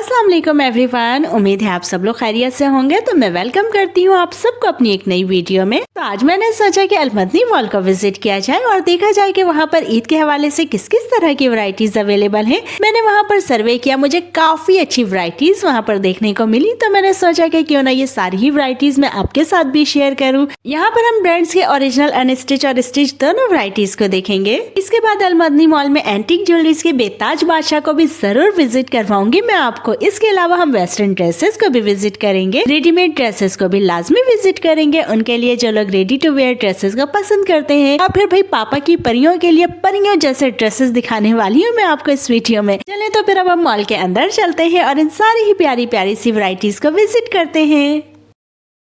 अस्सलाम वालेकुम एवरीवन। उम्मीद है आप सब लोग खैरियत से होंगे। तो मैं वेलकम करती हूँ आप सबको अपनी एक नई वीडियो में। तो आज मैंने सोचा कि अलमदनी मॉल को विजिट किया जाए और देखा जाए कि वहाँ पर ईद के हवाले से किस किस तरह की वैरायटीज अवेलेबल हैं। मैंने वहाँ पर सर्वे किया, मुझे काफी अच्छी वैरायटीज वहाँ पर देखने को मिली। तो मैंने सोचा कि क्यों ना ये सारी ही वैरायटीज मैं आपके साथ भी शेयर करूँ। यहाँ पर हम ब्रांड्स के ओरिजिनल, अनस्टिच और स्टिच दोनों वैरायटीज को देखेंगे। इसके बाद अलमदनी मॉल में एंटीक ज्वेलरीज के बेताज बादशाह को भी जरूर विजिट करवाऊंगी मैं आपको। इसके अलावा हम वेस्टर्न ड्रेसेस को भी विजिट करेंगे, रेडीमेड ड्रेसेस को भी लाजमी विजिट करेंगे उनके लिए जो लोग रेडी टू वेयर ड्रेसेस को पसंद करते हैं। और फिर भाई पापा की परियों के लिए परियों जैसे ड्रेसेस दिखाने वाली हूँ मैं आपको इस वीडियो में। चले तो फिर अब हम मॉल के अंदर चलते हैं और इन सारी ही प्यारी प्यारी सी वैरायटीज को विजिट करते हैं।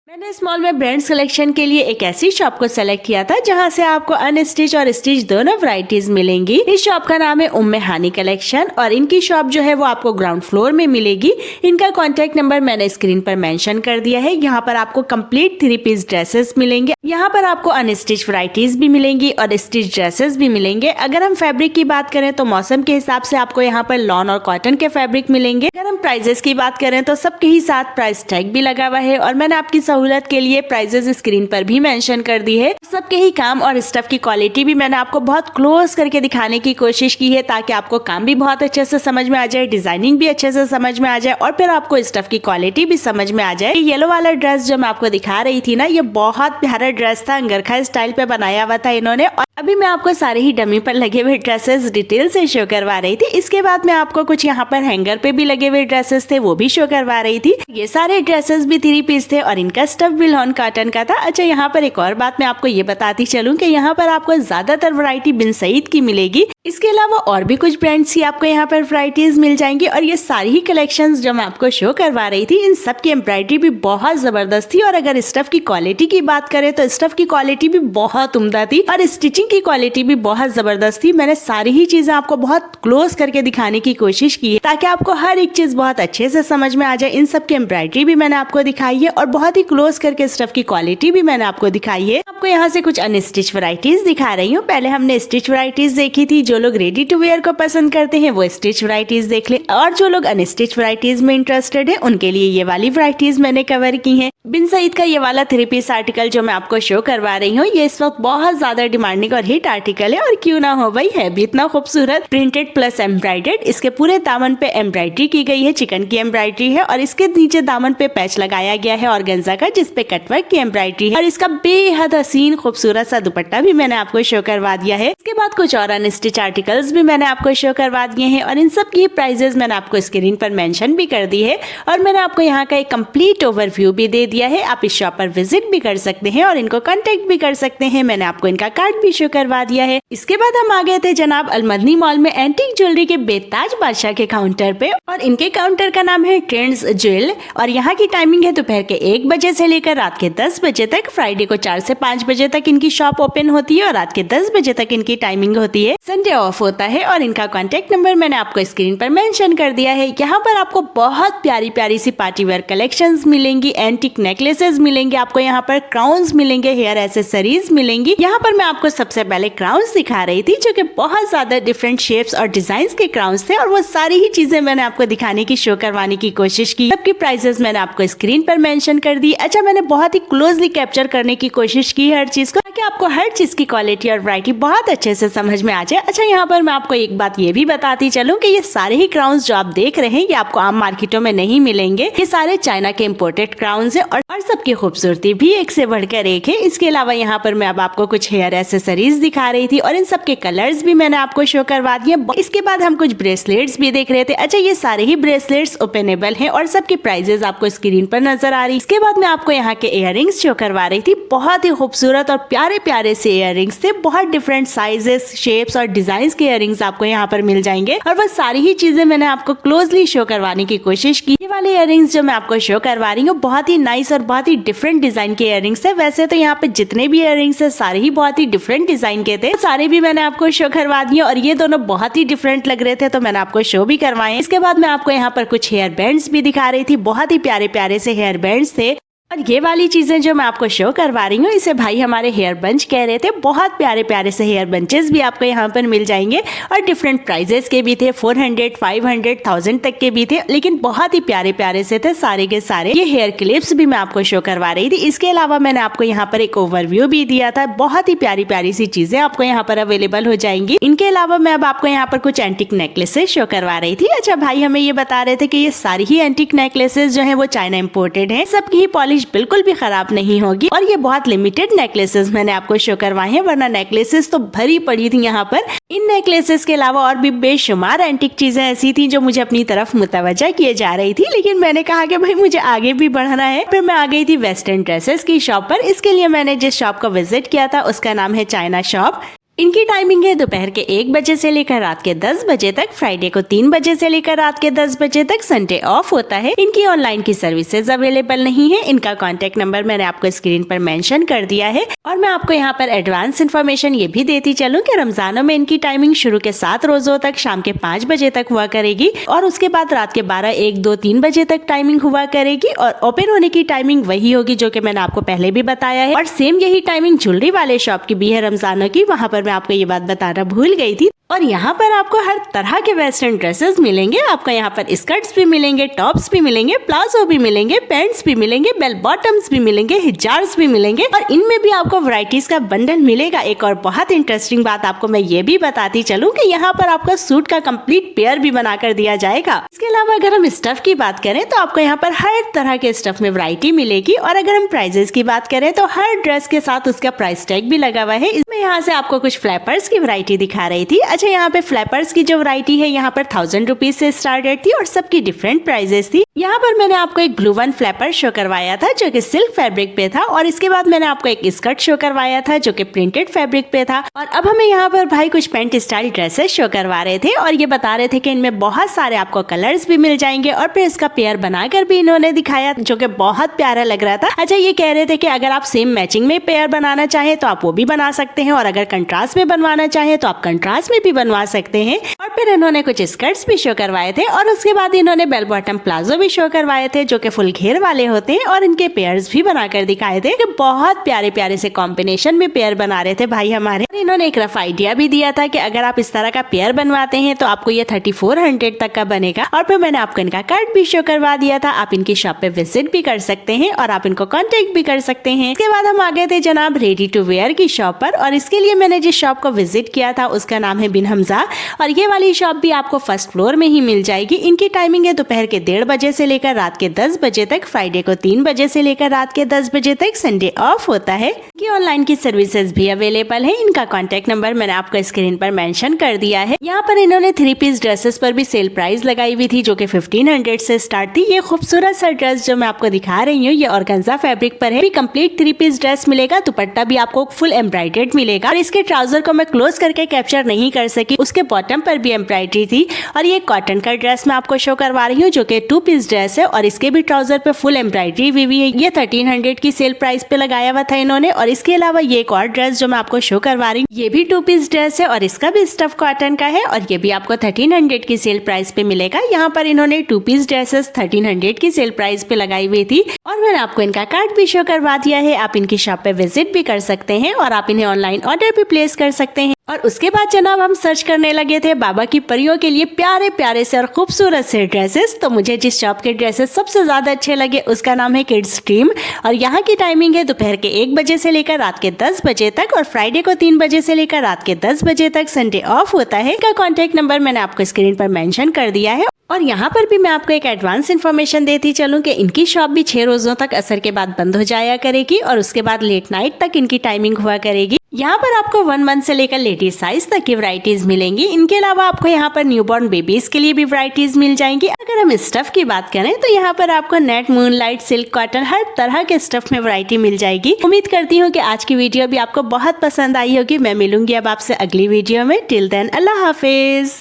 मैंने इस मॉल में ब्रांड्स कलेक्शन के लिए एक ऐसी शॉप को सेलेक्ट किया था जहां से आपको अनस्टिच और स्टिच दोनों वैरायटीज मिलेंगी। इस शॉप का नाम है उम्मे हानी कलेक्शन और इनकी शॉप जो है वो आपको ग्राउंड फ्लोर में मिलेगी। इनका कॉन्टेक्ट नंबर मैंने स्क्रीन पर मेंशन कर दिया है। यहाँ पर आपको कंप्लीट 3 पीस ड्रेसेस मिलेंगे। यहाँ पर आपको अनस्टिच वैरायटीज भी मिलेंगी और स्टिच ड्रेसेस भी मिलेंगे। अगर हम फैब्रिक की बात करें तो मौसम के हिसाब से आपको यहाँ पर लॉन और कॉटन के फैब्रिक मिलेंगे। अगर हम प्राइजेस की बात करें तो सबके ही साथ प्राइस टैग भी लगा हुआ है और मैंने आपकी सहूलत के लिए प्राइजेस स्क्रीन पर भी मेंशन कर दी है। सबके ही काम और स्टफ की क्वालिटी भी मैंने आपको बहुत क्लोज करके दिखाने की कोशिश की है ताकि आपको काम भी बहुत अच्छे से समझ में आ जाए, डिजाइनिंग भी अच्छे से समझ में आ जाए और फिर आपको स्टफ की क्वालिटी भी समझ में आ जाए। येलो वाला ड्रेस जो मैं आपको दिखा रही थी ना, ये बहुत प्यारा ड्रेस था, अंगरखा स्टाइल पे बनाया हुआ था इन्होंने। और अभी मैं आपको सारे ही डमी पर लगे हुए ड्रेसेस डिटेल से शो करवा रही थी। इसके बाद मैं आपको कुछ यहाँ पर हैंगर पे भी लगे हुए ड्रेसेस थे वो भी शो करवा रही थी। ये सारे ड्रेसेस भी 3 पीस थे और इनका स्टफ भी लॉन कॉटन का था। अच्छा, यहाँ पर एक और बात मैं आपको ये बताती चलूं कि यहाँ पर आपको ज्यादातर वैरायटी बिन सईद की मिलेगी। इसके अलावा और भी कुछ ब्रांड्स की आपको यहाँ पर वैरायटीज मिल जाएंगी और ये सारी ही कलेक्शंस जो मैं आपको शो करवा रही थी इन सब की एम्ब्रॉयडरी भी बहुत जबरदस्त थी। और अगर स्टफ की क्वालिटी की बात करें तो स्टफ की क्वालिटी भी बहुत उम्दा थी और स्टिचिंग की क्वालिटी भी बहुत जबरदस्त थी। मैंने सारी ही चीजें आपको बहुत क्लोज करके दिखाने की कोशिश की है ताकि आपको हर एक चीज बहुत अच्छे से समझ में आ जाए। इन सब की एम्ब्रॉयडरी भी मैंने आपको दिखाई है और बहुत ही क्लोज करके स्टफ की क्वालिटी भी मैंने आपको दिखाई है। आपको यहाँ से कुछ अनस्टिच वैरायटीज दिखा रही हूँ। पहले हमने स्टिच वैरायटीज देखी थी। जो लोग रेडी टू वेयर को पसंद करते हैं वो स्टिच वैरायटीज देख ले और जो लोग अनस्टिच वैरायटीज में इंटरेस्टेड है उनके लिए ये वाली वैरायटीज मैंने कवर की है। बिन सईद का ये वाला 3 पीस आर्टिकल जो मैं आपको शो करवा रही हूँ ये इस वक्त बहुत ज्यादा डिमांडिंग और हिट आर्टिकल है। और क्यों ना हो भाई, है भी इतना खूबसूरत, प्रिंटेड प्लस एम्ब्रॉयडर्ड। इसके पूरे दामन पे एम्ब्रॉयडरी की गई है, चिकन की एम्ब्रॉयडरी है और इसके नीचे दामन पे पैच लगाया गया है ऑर्गेन्जा का जिसपे कटवर्क की एम्ब्रॉयडरी है और इसका बेहद हसीन खूबसूरत सा दुपट्टा भी मैंने आपको शो करवा दिया है। इसके बाद कुछ और अनस्टिच आर्टिकल्स भी मैंने आपको शो करवा दिए हैं और इन सब की प्राइजेस मैंने आपको स्क्रीन पर मेंशन भी कर दी है और मैंने आपको यहाँ का एक कंप्लीट ओवरव्यू भी दे दिया है। आप इस शॉप पर विजिट भी कर सकते हैं और इनको कांटेक्ट भी कर सकते हैं। मैंने आपको इनका कार्ड भी शो करवा दिया है। इसके बाद हम आ गए थे जनाब अलमदनी मॉल में एंटीक ज्वेलरी के बेताज बादशाह के काउंटर पे और इनके काउंटर का नाम है ट्रेंड्स ज्वेल और यहाँ की टाइमिंग है दोपहर के 1 बजे से लेकर रात के 10 बजे तक। फ्राइडे को 4 से 5 बजे तक इनकी शॉप ओपन होती है और रात के 10 बजे तक इनकी टाइमिंग होती है। संडे ऑफ होता है और इनका कॉन्टेक्ट नंबर मैंने आपको स्क्रीन पर मेंशन कर दिया है। यहाँ पर आपको बहुत प्यारी प्यारी सी पार्टी वेयर कलेक्शंस मिलेंगी, एंटीक नेकलेसेस मिलेंगे, आपको यहाँ पर क्राउन्स मिलेंगे, हेयर एसेसरीज मिलेंगी। यहाँ पर मैं आपको सबसे पहले क्राउन्स दिखा रही थी जो कि बहुत ज्यादा डिफरेंट शेप्स और डिजाइन के क्राउन्स थे और वो सारी ही चीजें मैंने आपको दिखाने की, शो करवाने की कोशिश की। सबकी प्राइसेस मैंने आपको स्क्रीन पर मेंशन कर दी। अच्छा, मैंने बहुत ही क्लोजली कैप्चर करने की कोशिश की हर चीज को ताकि आपको हर चीज की क्वालिटी और वैरायटी बहुत अच्छे से समझ में आ जाए। अच्छा, यहाँ पर मैं आपको एक बात ये भी बताती चलूं कि ये सारे ही क्राउन्स जो आप देख रहे हैं ये आपको आम मार्केटों में नहीं मिलेंगे। ये सारे चाइना के इम्पोर्टेड क्राउन्स है और सबकी खूबसूरती भी एक से बढ़कर एक है। इसके अलावा यहाँ पर मैं अब आपको कुछ हेयर एसेसरीज दिखा रही थी और इन सब के कलर्स भी मैंने आपको शो करवा दिए। इसके बाद हम कुछ ब्रेसलेट्स भी देख रहे थे। अच्छा, ये सारे ही ब्रेसलेट्स ओपनेबल हैं और सबकी प्राइजेस आपको स्क्रीन पर नजर आ रही। इसके बाद मैं आपको यहाँ के इयररिंग्स शो करवा रही थी। बहुत ही खूबसूरत और प्यारे प्यारे से इयररिंग्स थे। बहुत डिफरेंट साइजेस, शेप्स और डिजाइन के इयररिंग्स आपको यहाँ पर मिल जाएंगे और वह सारी ही चीजें मैंने आपको क्लोजली शो करवाने की कोशिश की। ये वाले इयररिंग्स जो मैं आपको शो करवा रही हूँ बहुत ही नाइस और बहुत ही डिफरेंट डिजाइन के इयररिंग्स है। वैसे तो यहाँ पे जितने भी इयररिंग्स है सारे ही बहुत ही डिफरेंट डिजाइन के थे, सारे भी मैंने आपको शो करवा दिए और ये दोनों बहुत ही डिफरेंट लग रहे थे तो मैंने आपको शो भी करवाए। इसके बाद मैं आपको यहाँ पर कुछ हेयर बैंड्स भी दिखा रही थी। बहुत ही प्यारे प्यारे से हेयर बैंड्स थे और ये वाली चीजें जो मैं आपको शो करवा रही हूँ इसे भाई हमारे हेयर बंच कह रहे थे। बहुत प्यारे प्यारे से हेयर बंचेस भी आपको यहाँ पर मिल जाएंगे और डिफरेंट प्राइजेस के भी थे, 400, 500, 1000 तक के भी थे, लेकिन बहुत ही प्यारे प्यारे से थे सारे के सारे। ये हेयर क्लिप्स भी मैं आपको शो करवा रही थी। इसके अलावा मैंने आपको यहाँ पर एक ओवरव्यू भी दिया था। बहुत ही प्यारी प्यारी सी चीजें आपको यहाँ पर अवेलेबल हो जाएंगी। इनके अलावा मैं अब आपको यहाँ पर कुछ एंटिक नेकलेसेस शो करवा रही थी। अच्छा भाई हमें ये बता रहे थे कि ये सारी ही एंटिक नेकलेसेस जो है वो चाइना इम्पोर्टेड है, सबकी ही पॉलिश बिल्कुल भी खराब नहीं होगी और ये बहुत लिमिटेड नेकलेसेस मैंने आपको शो करवाए हैं, वरना नेकलेसेस तो भरी पड़ी थी यहाँ पर। इन नेकलेसेस के अलावा और भी बेशुमार एंटिक चीजें ऐसी थी जो मुझे अपनी तरफ मुतवज्जा किए जा रही थी, लेकिन मैंने कहा कि भाई मुझे आगे भी बढ़ना है। फिर मैं आ गई थी वेस्टर्न ड्रेसेस की शॉप पर। इसके लिए मैंने जिस शॉप को विजिट किया था उसका नाम है चाइना शॉप। इनकी टाइमिंग है दोपहर के 1 बजे से लेकर रात के 10 बजे तक, फ्राइडे को 3 बजे से लेकर रात के 10 बजे तक, संडे ऑफ होता है। इनकी ऑनलाइन की सर्विसेज अवेलेबल नहीं है। इनका कॉन्टेक्ट नंबर मैंने आपको स्क्रीन पर मेंशन कर दिया है और मैं आपको यहाँ पर एडवांस इन्फॉर्मेशन ये भी देती चलूँ कि रमजानों में इनकी टाइमिंग शुरू के 7 रोजों तक शाम के 5 बजे तक हुआ करेगी और उसके बाद रात के 12, 1, 2, 3 बजे तक टाइमिंग हुआ करेगी और ओपन होने की टाइमिंग वही होगी जो कि मैंने आपको पहले भी बताया है। और सेम यही टाइमिंग ज्वेलरी वाले शॉप की भी है रमजानों की, वहाँ पर मैं आपको ये बात बताना भूल गई थी। और यहाँ पर आपको हर तरह के वेस्टर्न ड्रेसेस मिलेंगे। आपको यहाँ पर स्कर्ट्स भी मिलेंगे, टॉप्स भी मिलेंगे, प्लाजो भी मिलेंगे, पैंट्स भी मिलेंगे, बेल बॉटम्स भी मिलेंगे, हिजाब्स भी मिलेंगे और इनमें भी आपको वैरायटीज का बंडल मिलेगा। एक और बहुत इंटरेस्टिंग बात आपको मैं ये भी बताती चलूँ कि यहाँ पर आपको सूट का कंप्लीट पेयर भी बनाकर दिया जाएगा। इसके अलावा अगर हम स्टफ की बात करें तो आपको यहाँ पर हर तरह के स्टफ में वैरायटी मिलेगी और अगर हम प्राइजेस की बात करें तो हर ड्रेस के साथ उसका प्राइस टैग भी लगा हुआ है। इसमें यहाँ से आपको कुछ फ्लैपर्स की वैरायटी दिखा रही थी। अच्छा यहाँ पे फ्लैपर्स की जो वैरायटी है यहाँ पर 1000 रुपीज से स्टार्टेड थी और सबकी डिफरेंट प्राइजेस थी। यहाँ पर मैंने आपको एक ब्लू वन फ्लैपर शो करवाया था जो कि सिल्क फैब्रिक पे था और इसके बाद मैंने आपको एक स्कर्ट शो करवाया था जो कि प्रिंटेड फैब्रिक पे था। और अब हमें यहाँ पर भाई कुछ पैंट स्टाइल ड्रेसेस शो करवा रहे थे और ये बता रहे थे कि इनमें बहुत सारे आपको कलर्स भी मिल जाएंगे और फिर इसका पेयर बनाकर भी इन्होंने दिखाया जो कि बहुत प्यारा लग रहा था। अच्छा ये कह रहे थे कि अगर आप सेम मैचिंग में पेयर बनाना चाहे तो आप वो भी बना सकते हैं और अगर कंट्रास्ट में बनवाना चाहे तो आप कंट्रास्ट में भी बनवा सकते हैं। और फिर इन्होंने कुछ स्कर्ट्स भी शो करवाए थे और उसके बाद इन्होंने बेल बॉटम प्लाजो भी शो करवाए थे जो कि फुल घेर वाले होते हैं और इनके पेयर्स भी बनाकर दिखाए थे। बहुत प्यारे प्यारे से कॉम्बिनेशन में पेयर बना रहे थे भाई हमारे। इन्होंने एक रफ आइडिया भी दिया था कि अगर आप इस तरह का पेयर बनवाते हैं तो आपको ये 3400 तक का बनेगा। और फिर मैंने आपको इनका कार्ड भी शो करवा दिया था। आप इनकी शॉप पे विजिट भी कर सकते हैं और आप इनको कॉन्टेक्ट भी कर सकते हैं। इसके बाद हम आ गए थे जनाब रेडी टू वेयर की शॉप पर और इसके लिए मैंने जिस शॉप को विजिट किया था उसका नाम है बिन हमजा और ये वाली शॉप भी आपको फर्स्ट फ्लोर में ही मिल जाएगी। इनकी टाइमिंग है दोपहर के 1:30 बजे से लेकर रात के 10 बजे तक, फ्राइडे को 3 बजे से लेकर रात के 10 बजे तक, संडे ऑफ होता है। इनकी ऑनलाइन की सर्विसेज भी अवेलेबल है। इनका कॉन्टेक्ट नंबर मैंने आपको स्क्रीन पर मेंशन कर दिया है। यहाँ पर इन्होंने 3 पीस ड्रेसेस पर भी सेल प्राइस लगाई हुई थी जो कि 1500 से स्टार्ट थी। ये खूबसूरत सा ड्रेस जो मैं आपको दिखा रही हूँ ये ऑर्गेन्जा फैब्रिक पर है। कंप्लीट 3 पीस ड्रेस मिलेगा, दुपट्टा भी आपको फुल एम्ब्रॉयडर्ड मिलेगा और इसके ट्राउजर को मैं क्लोज करके कैप्चर नहीं कर सकी, उसके बॉटम पर भी एम्ब्रॉयडरी थी। और ये कॉटन का ड्रेस मैं आपको शो करवा रही हूँ जो कि 2 पीस ड्रेस है और इसके भी ट्राउजर पे फुल एम्ब्रॉयडरी हुई है। ये 1300 की सेल प्राइस पे लगाया हुआ था इन्होंने। और इसके अलावा ये एक और ड्रेस जो मैं आपको शो करवा रही हूँ ये भी 2 पीस ड्रेस है और इसका भी स्टफ कॉटन का है और ये भी आपको 1300 की सेल प्राइस पे मिलेगा। यहाँ पर इन्होंने 2 पीस ड्रेसेस 1300 की सेल प्राइस पे लगाई हुई थी और मैंने आपको इनका कार्ड भी शो करवा दिया है। आप इनकी शॉप पे विजिट भी कर सकते हैं और आप इन्हें ऑनलाइन ऑर्डर भी प्लेस कर सकते हैं। और उसके बाद जनाब हम सर्च करने लगे थे बाबा की परियों के लिए प्यारे प्यारे से और खूबसूरत से ड्रेसेस। तो मुझे जिस शॉप के ड्रेसेस सबसे ज्यादा अच्छे लगे उसका नाम है किड्स ड्रीम और यहाँ की टाइमिंग है दोपहर के 1 बजे से लेकर रात के 10 बजे तक और फ्राइडे को 3 बजे से लेकर रात के 10 बजे तक, संडे ऑफ होता है। इनका कॉन्टेक्ट नंबर मैंने आपको स्क्रीन पर मेंशन कर दिया है। और यहाँ पर भी मैं आपको एक एडवांस इन्फॉर्मेशन देती चलूँ कि इनकी शॉप भी 6 रोजों तक असर के बाद बंद हो जाया करेगी और उसके बाद लेट नाइट तक इनकी टाइमिंग हुआ करेगी। यहाँ पर आपको 1 मंथ से लेकर लेडीज साइज तक की वैरायटीज मिलेंगी। इनके अलावा आपको यहाँ पर न्यूबॉर्न बेबीज के लिए भी वैरायटीज मिल जाएंगी। अगर हम स्टफ की बात करें तो यहाँ पर आपको नेट, मूनलाइट, सिल्क, कॉटन हर तरह के स्टफ में वैरायटी मिल जाएगी। उम्मीद करती हूँ कि आज की वीडियो भी आपको बहुत पसंद आई होगी। मैं मिलूंगी अब आपसे अगली वीडियो में। टिल देन अल्लाह हाफिज।